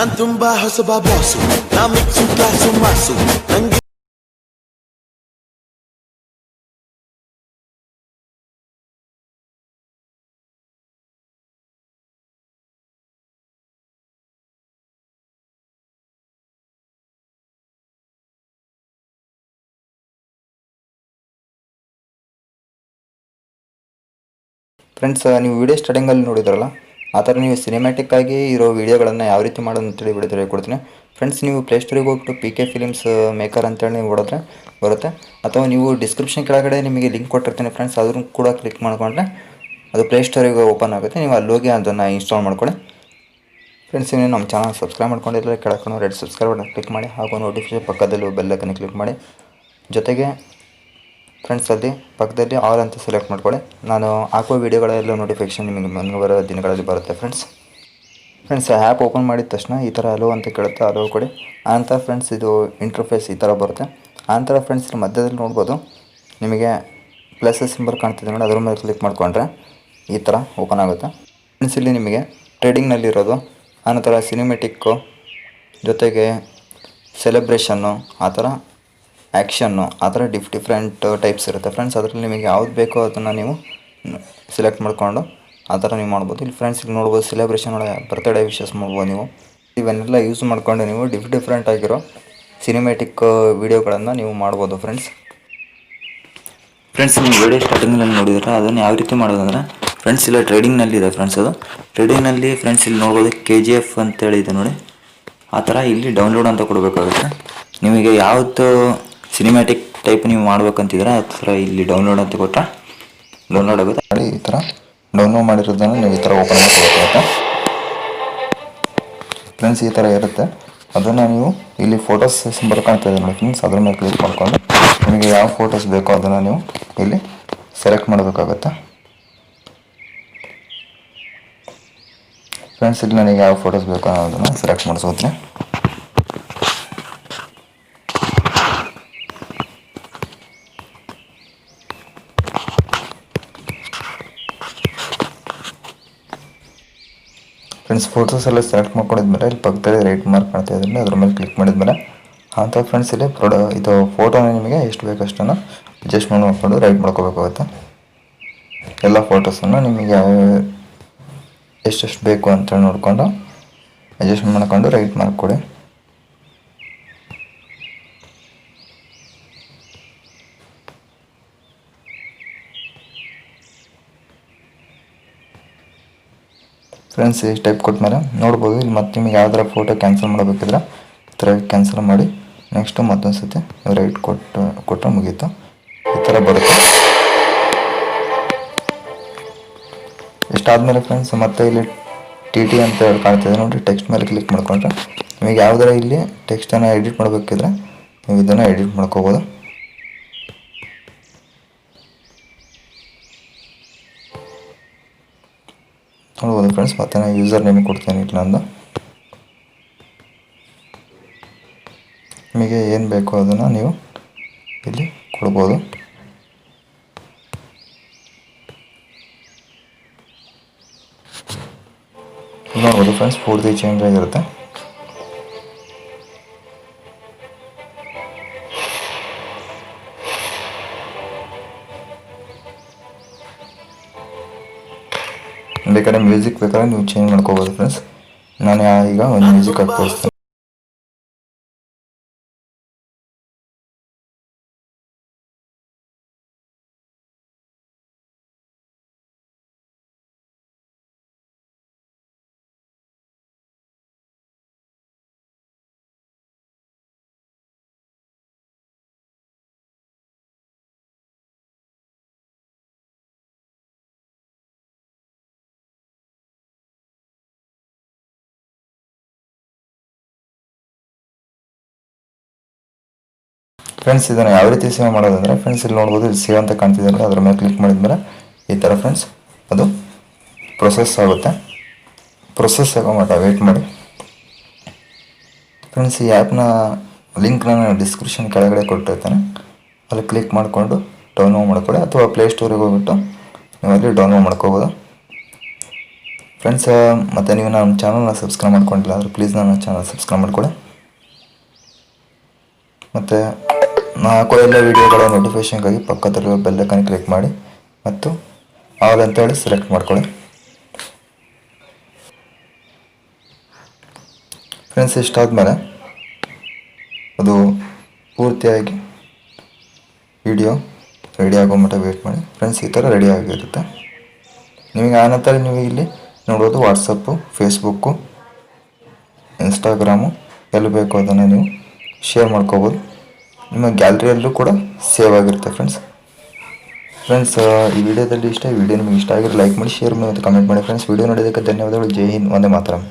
ನಾನ್ ತುಂಬಾ ಹೊಸಬ ಬಾಸು, ನಾ mix class ಮಾಸು ನಂಗೆ. ಫ್ರೆಂಡ್ಸ್, ನೀವು ವಿಡಿಯೋ ಸ್ಟಾರ್ಟಿಂಗಲ್ಲಿ ನೋಡಿದ್ರಲ್ಲ, ಆ ಥರ ನೀವು ಸಿನಿಮ್ಯಾಟಿಕ್ ಆಗಿ ಇರೋ ವೀಡಿಯೋಗಳನ್ನು ಯಾವ ರೀತಿ ಮಾಡೋದು ಅಂತೇಳಿ ವಿಡಿಯೋದಲ್ಲಿ ಹೇಳ್ಕೊಡ್ತೀನಿ. ಫ್ರೆಂಡ್ಸ್, ನೀವು ಪ್ಲೇಸ್ಟೋರಿಗೆ ಹೋಗ್ಬಿಟ್ಟು PK ಫಿಲಿಮ್ಸ್ ಮೇಕರ್ ಅಂತೇಳಿ ನೀವು ಹೊಡೆದ್ರೆ ಬರುತ್ತೆ, ಅಥವಾ ನೀವು ಡಿಸ್ಕ್ರಿಪ್ಷನ್ ಕೆಳಗಡೆ ನಿಮಗೆ ಲಿಂಕ್ ಕೊಟ್ಟಿರ್ತೀನಿ ಫ್ರೆಂಡ್ಸ್, ಅದನ್ನು ಕೂಡ ಕ್ಲಿಕ್ ಮಾಡಿಕೊಂಡ್ರೆ ಅದು ಪ್ಲೇಸ್ಟೋರಿಗೆ ಓಪನ್ ಆಗುತ್ತೆ. ನೀವು ಅಲ್ಲಿ ಹೋಗಿ ಅದನ್ನು ಇನ್ಸ್ಟಾಲ್ ಮಾಡ್ಕೊಳ್ಳಿ. ಫ್ರೆಂಡ್ಸ್, ನೀವು ನಮ್ಮ ಚಾನಲ್ ಸಬ್ಸ್ಕ್ರೈಬ್ ಮಾಡ್ಕೊಂಡಿದ್ರೆ ಕೆಳಗೆ ರೆಡ್ ಸಬ್ಸ್ಕ್ರೈಬ್ ಬಟನ್ ಕ್ಲಿಕ್ ಮಾಡಿ, ಹಾಗೂ ನೋಟಿಫಿಕೇಶನ್ ಪಕ್ಕದಲ್ಲಿ ಬೆಲ್ ಐಕನ್ ಕ್ಲಿಕ್ ಮಾಡಿ. ಜೊತೆಗೆ ಫ್ರೆಂಡ್ಸ್, ಅಲ್ಲಿ ಪಕ್ಕದಲ್ಲಿ ಆಲ್ ಅಂತ ಸೆಲೆಕ್ಟ್ ಮಾಡ್ಕೊಳ್ಳಿ. ನಾನು ಹಾಕುವ ವೀಡಿಯೋಗಳೆಲ್ಲ ನೋಟಿಫಿಕೇಶನ್ ನಿಮಗೆ ಮುಂಬರುವ ದಿನಗಳಲ್ಲಿ ಬರುತ್ತೆ. ಫ್ರೆಂಡ್ಸ್ ಆ್ಯಪ್ ಓಪನ್ ಮಾಡಿದ ತಕ್ಷಣ ಈ ಥರ ಅಲೋ ಅಂತ ಕೇಳುತ್ತೆ, ಅಲೋ ಕೊಡಿ. ಆನಂತರ ಫ್ರೆಂಡ್ಸ್ ಇದು ಇಂಟರ್ಫೇಸ್ ಈ ಥರ ಬರುತ್ತೆ. ಆನಂತರ ಫ್ರೆಂಡ್ಸ್ ಇಲ್ಲಿ ಮಧ್ಯದಲ್ಲಿ ನೋಡ್ಬೋದು, ನಿಮಗೆ ಪ್ಲಸ್ ಸಿಂಬಲ್ ಕಾಣ್ತಿದೆ ನೋಡಿ, ಅದ್ರ ಮೇಲೆ ಕ್ಲಿಕ್ ಮಾಡಿಕೊಂಡ್ರೆ ಈ ಥರ ಓಪನ್ ಆಗುತ್ತೆ. ಫ್ರೆಂಡ್ಸ್, ಇಲ್ಲಿ ನಿಮಗೆ ಟ್ರೇಡಿಂಗ್ನಲ್ಲಿರೋದು, ಆನಂತರ ಸಿನಿಮೆಟಿಕ್ಕು, ಜೊತೆಗೆ ಸೆಲೆಬ್ರೇಷನ್ನು, ಆ ಥರ ಆ್ಯಕ್ಷನ್ನು, ಆ ಥರ ಡಿಫ್ರೆಂಟ್ ಟೈಪ್ಸ್ ಇರುತ್ತೆ ಫ್ರೆಂಡ್ಸ್. ಅದರಲ್ಲಿ ನಿಮಗೆ ಯಾವ್ದು ಬೇಕೋ ಅದನ್ನು ನೀವು ಸೆಲೆಕ್ಟ್ ಮಾಡಿಕೊಂಡು ಆ ಥರ ನೀವು ಮಾಡ್ಬೋದು. ಇಲ್ಲಿ ಫ್ರೆಂಡ್ಸ್ ಇಲ್ಲಿ ನೋಡ್ಬೋದು, ಸೆಲೆಬ್ರೇಷನ್ ಒಳಗೆ ಬರ್ತ್ಡೇ ವಿಶಸ್ ಮಾಡ್ಬೋದು. ನೀವು ಇವನ್ನೆಲ್ಲ ಯೂಸ್ ಮಾಡಿಕೊಂಡು ನೀವು ಡಿಫ್ರೆಂಟ್ ಆಗಿರೋ ಸಿನಿಮ್ಯಾಟಿಕ್ ವೀಡಿಯೋಗಳನ್ನು ನೀವು ಮಾಡ್ಬೋದು ಫ್ರೆಂಡ್ಸ್. ನೀವು ವಿಡಿಯೋ ಸ್ಟಾರ್ಟಿಂಗ್ನಲ್ಲಿ ನೋಡಿದ್ರೆ ಅದನ್ನು ಯಾವ ರೀತಿ ಮಾಡೋದಂದರೆ ಫ್ರೆಂಡ್ಸ್, ಇಲ್ಲ ಟ್ರೇಡಿಂಗ್ನಲ್ಲಿದೆ ಫ್ರೆಂಡ್ಸ್. ಅದು ಟ್ರೇಡಿಂಗ್ನಲ್ಲಿ ಫ್ರೆಂಡ್ಸ್ ಇಲ್ಲಿ ನೋಡ್ಬೋದು KGF ಅಂತೇಳಿ ಇದೆ ನೋಡಿ, ಆ ಥರ ಇಲ್ಲಿ ಡೌನ್ಲೋಡ್ ಅಂತ ಕೊಡಬೇಕಾಗುತ್ತೆ. ನಿಮಗೆ ಯಾವುದು ಸಿನಿಮ್ಯಾಟಿಕ್ ಟೈಪ್ ನೀವು ಮಾಡ್ಬೇಕಂತಿದ್ರೆ ಆ ಥರ ಇಲ್ಲಿ ಡೌನ್ಲೋಡ್ ಅಂತ ಕೊಟ್ಟರೆ ಡೌನ್ಲೋಡ್ ಆಗುತ್ತೆ. ಈ ಥರ ಡೌನ್ಲೋಡ್ ಮಾಡಿರೋದನ್ನು ನೀವು ಈ ಥರ ಓಪನ್ ಮಾಡ್ಕೋಬೇಕಾಗುತ್ತೆ ಫ್ರೆಂಡ್ಸ್. ಈ ಥರ ಇರುತ್ತೆ. ಅದನ್ನು ನೀವು ಇಲ್ಲಿ ಫೋಟೋಸ್ ಸಿಂಬಲ್ ಕಾಣ್ತಾ ಇದೆ ನೋಡಿ ಫ್ರೆಂಡ್ಸ್, ಅದ್ರ ಮೇಲೆ ಕ್ಲಿಕ್ ಮಾಡಿಕೊಂಡು ನಿಮಗೆ ಯಾವ ಫೋಟೋಸ್ ಬೇಕೋ ಅದನ್ನು ನೀವು ಇಲ್ಲಿ ಸೆಲೆಕ್ಟ್ ಮಾಡಬೇಕಾಗುತ್ತೆ ಫ್ರೆಂಡ್ಸ್. ಇಲ್ಲಿ ನನಗೆ ಯಾವ ಫೋಟೋಸ್ ಬೇಕೋ ಅನ್ನೋದನ್ನು ಸೆಲೆಕ್ಟ್ ಮಾಡಿಸ್ಕೊತೀನಿ. ಫ್ರೆಂಡ್ಸ್, ಫೋಟೋಸ್ ಎಲ್ಲ ಸೆಲೆಕ್ಟ್ ಮಾಡ್ಕೊಂಡಿದ್ಮೇಲೆ ಇಲ್ಲಿ ಪಕ್ಕದಲ್ಲಿ ರೈಟ್ ಮಾರ್ಕ್ ಮಾಡ್ತಾ ಇದ್ದೀನಿ, ಅದ್ರ ಮೇಲೆ ಕ್ಲಿಕ್ ಮಾಡಿದ್ಮೇಲೆ ಅಂತ ಫ್ರೆಂಡ್ಸ್ ಇಲ್ಲಿ ಇದು ಫೋಟೋನ ನಿಮಗೆ ಎಷ್ಟು ಬೇಕು ಅಷ್ಟನ್ನು ಅಡ್ಜಸ್ಟ್ಮೆಂಟ್ ಮಾಡಿಕೊಂಡು ರೈಟ್ ಮಾಡ್ಕೋಬೇಕಾಗುತ್ತೆ. ಎಲ್ಲ ಫೋಟೋಸನ್ನು ನಿಮಗೆ ಯಾವ ಎಷ್ಟೆಷ್ಟು ಬೇಕು ಅಂತ ನೋಡಿಕೊಂಡು ಅಡ್ಜಸ್ಟ್ಮೆಂಟ್ ಮಾಡ್ಕೊಂಡು ರೈಟ್ ಮಾರ್ಕ್ ಕೊಡಿ. ಫ್ರೆಂಡ್ಸ್, ಈ ಟೈಪ್ ಕೊಟ್ಮೇಲೆ ನೋಡ್ಬೋದು, ಇಲ್ಲಿ ಮತ್ತೆ ನಿಮಗೆ ಯಾವ್ದಾರ ಫೋಟೋ ಕ್ಯಾನ್ಸಲ್ ಮಾಡಬೇಕಿದ್ರೆ ಈ ಥರ ಕ್ಯಾನ್ಸಲ್ ಮಾಡಿ ನೆಕ್ಸ್ಟು ಮತ್ತೊಂದು ಸತಿ ರೈಟ್ ಕೊಟ್ಟರೆ ಮುಗೀತು. ಈ ಥರ ಬರುತ್ತೆ. ಇಷ್ಟಾದಮೇಲೆ ಫ್ರೆಂಡ್ಸ್ ಮತ್ತೆ ಇಲ್ಲಿ TT ಅಂತ ಹೇಳಿ ಕಾಣ್ತಿದೆ ನೋಡಿ, ಟೆಕ್ಸ್ಟ್ ಮೇಲೆ ಕ್ಲಿಕ್ ಮಾಡ್ಕೊಂಡ್ರೆ ನಿಮಗೆ ಯಾವ್ದಾರ ಇಲ್ಲಿ ಟೆಕ್ಸ್ಟನ್ನು ಎಡಿಟ್ ಮಾಡಬೇಕಿದ್ರೆ ನೀವು ಇದನ್ನು ಎಡಿಟ್ ಮಾಡ್ಕೋಬೋದು. ನೋಡ್ಬೋದು ಫ್ರೆಂಡ್ಸ್, ಮತ್ತೆ ನಾನು ಯೂಸರ್ ನೇಮ್ ಕೊಡ್ತೇನೆ ಇಲ್ಲಿ ನಂದು. ನಿಮಗೆ ಏನು ಬೇಕೋ ಅದನ್ನು ನೀವು ಇಲ್ಲಿ ಕೊಡ್ಬೋದು. ನೋಡ್ಬೋದು ಫ್ರೆಂಡ್ಸ್, ಪೂರ್ತಿ ಚೇಂಜ್ ಆಗಿರುತ್ತೆ. ಬೇಕಾದ್ರೆ ಮ್ಯೂಸಿಕ್ ಬೇಕಾದ್ರೆ ನೀವು ಚೇಂಜ್ ಮಾಡ್ಕೋಬೋದು ಫ್ರೆಂಡ್ಸ್. ನಾನು ಈಗ ಒಂದು ಮ್ಯೂಸಿಕ್ ಹಾಕಿ ತೋರಿಸ್ತೀನಿ. ಫ್ರೆಂಡ್ಸ್, ಇದನ್ನು ಯಾವ ರೀತಿ ಸೇವ್ ಮಾಡೋದಂದರೆ ಫ್ರೆಂಡ್ಸ್ ಇಲ್ಲಿ ನೋಡ್ಬೋದು, ಇಲ್ಲಿ ಸೇವ್ ಅಂತ ಕಾಣ್ತಿದೆ, ಅದ್ರ ಮೇಲೆ ಕ್ಲಿಕ್ ಮಾಡಿದ್ಮೇಲೆ ಈ ಥರ ಫ್ರೆಂಡ್ಸ್ ಅದು ಪ್ರೊಸೆಸ್ ಆಗುತ್ತೆ. ಪ್ರೊಸೆಸ್ ಆಗೋ ಮಟ್ಟ ವೆಯ್ಟ್ ಮಾಡಿ ಫ್ರೆಂಡ್ಸ್. ಈ ಆ್ಯಪ್ನ ಲಿಂಕ್ನ ನಾನು ಡಿಸ್ಕ್ರಿಪ್ಷನ್ ಕೆಳಗಡೆ ಕೊಟ್ಟಿರ್ತಾನೆ, ಅಲ್ಲಿ ಕ್ಲಿಕ್ ಮಾಡಿಕೊಂಡು ಡೌನ್ಲೋಡ್ ಮಾಡ್ಕೊಳ್ಳಿ, ಅಥವಾ ಪ್ಲೇಸ್ಟೋರಿಗೆ ಹೋಗ್ಬಿಟ್ಟು ನೀವು ಅಲ್ಲಿ ಡೌನ್ಲೋಡ್ ಮಾಡ್ಕೋಬೋದು. ಫ್ರೆಂಡ್ಸ್ ಮತ್ತು ನೀವು ನಮ್ಮ ಚಾನಲ್ನ ಸಬ್ಸ್ಕ್ರೈಬ್ ಮಾಡ್ಕೊಂಡಿಲ್ಲ ಅಂದರೆ ಪ್ಲೀಸ್ ನನ್ನ ಚಾನಲ್ ಸಬ್ಸ್ಕ್ರೈಬ್ ಮಾಡ್ಕೊಳ್ಳಿ. ಮತ್ತು ನಾನು ಹಾಕೋ ಎಲ್ಲ ವೀಡಿಯೋಗಳ ನೋಟಿಫಿಕೇಷನ್ಗಾಗಿ ಪಕ್ಕದಲ್ಲಿರೋ ಬೆಲ್ ಐಕಾನ್ ಕ್ಲಿಕ್ ಮಾಡಿ ಮತ್ತು ಆಲ್ ಅಂತೇಳಿ ಸೆಲೆಕ್ಟ್ ಮಾಡ್ಕೊಳ್ಳಿ. ಫ್ರೆಂಡ್ಸ್ ಇಷ್ಟಾದಮೇಲೆ ಅದು ಪೂರ್ತಿಯಾಗಿ ವಿಡಿಯೋ ರೆಡಿ ಆಗೋ ಮಟ್ಟ ವೇಟ್ ಮಾಡಿ. ಫ್ರೆಂಡ್ಸ್ ಈ ಥರ ರೆಡಿ ಆಗಿರುತ್ತೆ. ನಿಮಗೆ ಆನಂತರ ನೀವು ಇಲ್ಲಿ ನೋಡೋದು ವಾಟ್ಸಪ್ಪು, ಫೇಸ್ಬುಕ್ಕು, ಇನ್ಸ್ಟಾಗ್ರಾಮು ಎಲ್ಲಿ ಬೇಕೋ ಅದನ್ನು ನೀವು ಶೇರ್ ಮಾಡ್ಕೋಬೋದು. ನಿಮ್ಮ ಗ್ಯಾಲರಿಯಲ್ಲೂ ಕೂಡ ಸೇವ್ ಆಗಿರುತ್ತೆ ಫ್ರೆಂಡ್ಸ್ ಈ ವಿಡಿಯೋದಲ್ಲಿ ಈ ವಿಡಿಯೋ ನಿಮಗೆ ಇಷ್ಟ ಆಗಿರೋ ಲೈಕ್ ಮಾಡಿ, ಶೇರ್ ಮಾಡಿ ಮತ್ತು ಕಮೆಂಟ್ ಮಾಡಿ. ಫ್ರೆಂಡ್ಸ್ ವಿಡಿಯೋ ನೋಡೋದಕ್ಕೆ ಧನ್ಯವಾದಗಳು. ಜೈ ಹಿಂದ್, ವಂದೇ ಮಾತರಂ.